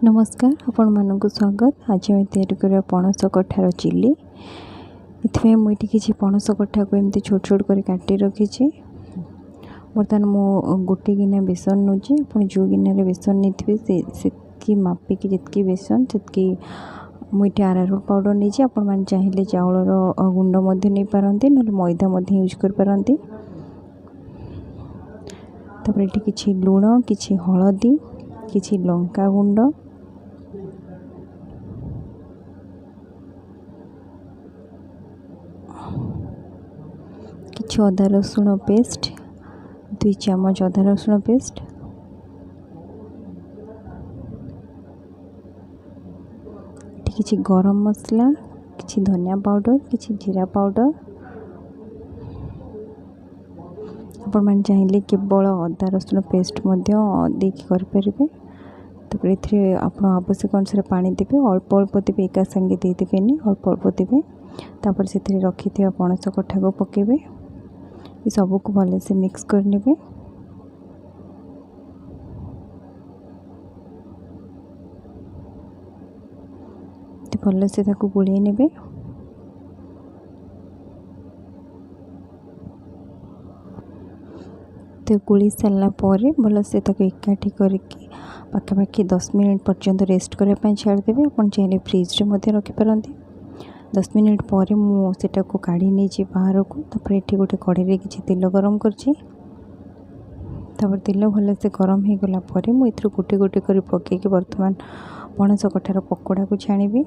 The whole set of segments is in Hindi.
नमस्कार आपण मानक स्वागत। आज मैं तैयारी कर पणस कठार चिली। इतने मुझे किसी पणस कठा को एमती छोट छोट कर काटी रखी। बर्तमान मु गोटे गिना बेसन नौची। आप जो गिनारे बेसन नहीं से मापिकी जितकी बेसन से मुझे आरारोट पाउडर नहीं। आपण मैंने चाहिए चाउलर गुंड नहीं पारती ना मैदा यूज कर पारती। तापर ये किसी लुण किसी हलदी किसी लंका गुंड किसी अदा रसुण पेस्ट 2 चामच अदा रसुण पेस्ट किसी गरम मसला किसी धनिया पाउडर किसी जीरा पाउडर। आपण मैंने चाहिए केवल अदा रसुण पेस्ट देखिए। तापर ये आप आवश्यक अनुसार पानी देवे। अल्प अल्प देवे एका संगे देदेनि अल्प अल्प देवे। तापर से रखी पणस कठा को पकेबे। ये सब को भले से मिक्स करने भले से गोले ने तो गोली सारा भल से एकाठी करके पाखापाखि 10 मिनट पर्यंत रेस्ट करने छाड़देवे। आप चाहिए फ्रिज रे रखिपारती। 10 मिनट पर मुझे काढ़ी नहीं बाहर को। तापर ये गोटे कढ़ाई किसी तेल गरम करछि। तापर तेल भल से गरम हो गला मुझे गोटे गोटे कर पकईकि बर्तमान पणस कठार पकोड़ा को छाणी।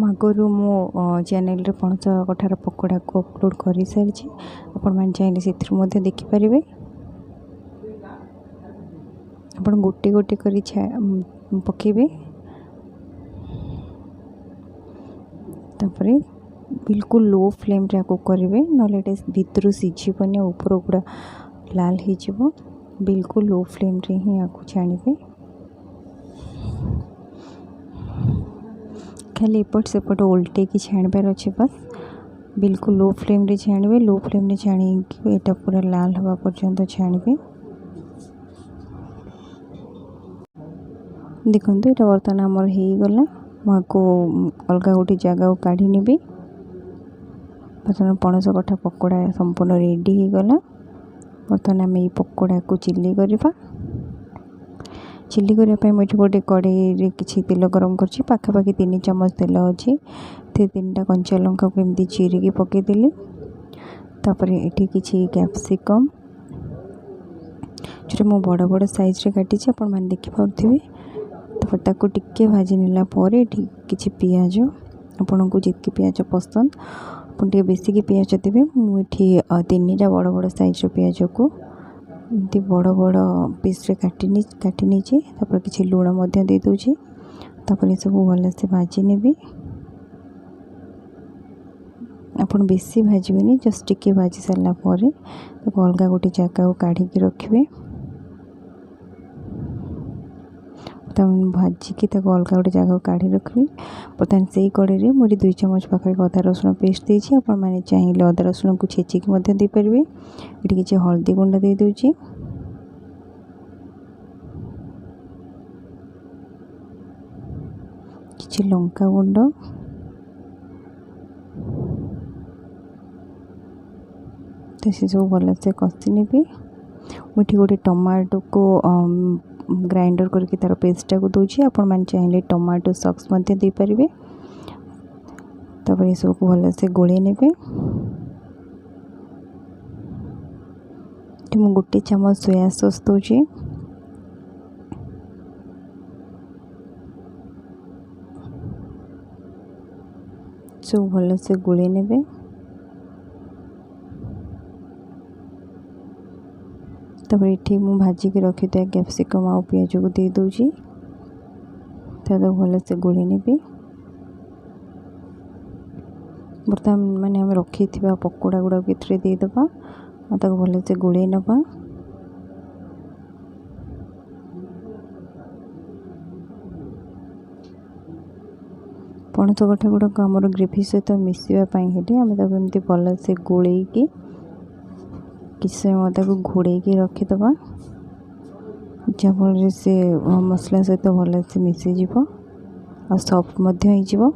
आगु मो चैनल रे पणस कठार पकोड़ा को अपलोड कर सारी। आपण मैंने चाहिए से देखिपारे। आप गोटे गोटे कर पकेबे। तापर बिल्कुल लो फ्लेम रे को करेंगे ना भीतर सीझबनी ऊपर गुड़ा लाल हो। बिल्कुल लो फ्लेम रे ही आपको छाणिबे। खाली एपट सेपट उल्टे की छाणबार अच्छे बस। बिल्कुल लो फ्लेम रे छाणिबे। लो फ्लेम रे छाणी एटा पूरा लाल हवा पर्यंत छाणिबे। देखो ये बर्तमान आमर हो गला। मुझको अलग गोटे जगह को काढ़ी नेबी। बर्तमान पणस कठा पकोड़ा संपूर्ण रेडी हो गला। बर्तमान आम ये पकोड़ा को चिली करवा। चिली करने मुझे गोटे कड़े किसी तेल गरम कर पाखापाखि 3 चामच तेल अच्छी। 3टा कंचा लंका को एमती चीरिकी पकईदेली। तापर ये किसी कैप्सिकम जो मो बड़ बड़ साइज रे काटी आपण मैंने देखिपे। तापर ताको टिके भाजी नेला परे किसी पियाज आपन को जितकी पियाज पसंद अपन टे बेसी की पियाज देवे। मुझे 3टा बड़ बड़ साइज पियाज को एमती बड़ बड़ पीस रे काटी नहीं। तापर किसी लुण दे दूची। तापर ये सब भल से भाजी नेबी। आपन बेसी भाजबेनी जस्ट टिके भाजी सारा पर अलग गोटे जगह को काढ़ी रखिए। भाजिकी अलग गोटे जगह को काढ़ी रखी। बर्तमान से कड़े मुझे 2 चामच पाखे अदा रसुण पेस्ट देती। आप चाहिए अदा रसुण को छेचिकी देपारे। ये किसी हल्दी गुंड दे दूची। किसी लंका गुंड तो से सब भल से कषि नेबी। मुझे गोटे टमाटो को ग्राइंडर करके तार पेस्टा को दूची। आपण मैंने चाहिए टमाटो सॉस दे पारे। तापर ये सब भल से गोले नेबे। मु गोटे चामच सोया सॉस दूची। सब भल से गोले नेबे। तापर ये मु भाजिकी रखी था कैप्सिकम आ पियाज को दे दूची। तो भल से गोले नेबी। बर्तमान मैंने आम रखी पकोड़ा गुड़ा भीतर देदेबा और भल से गोले नवा। पणस कठा गुड़ाक आमर ग्रेवी सहित मिसापी हेली आम एमती भल से गोलैकी किसी समय को घोड़े रखीदबा। जहाँफल से मसला सहित भल से मिसीज आ सफ्ट हो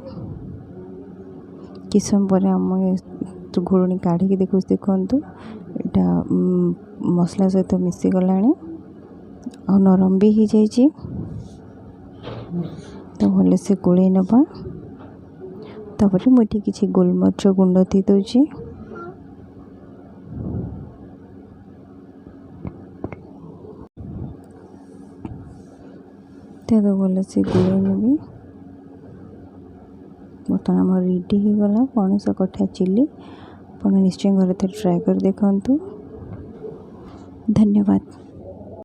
कि समय पर आम घोड़नी काढ़ी देखो देखु यहाँ मसला सहित मिसी गला आ नरम भी हो जाइए। तो भल से गोल नवा तापर मुझे किसी गोलमरिच गुंड दे दूची तो भल से गोल नेबी। बर्तमान आम रेडी हो गला पणस कठा चिली। आप निश्चय घर ट्राए कर देखु। धन्यवाद।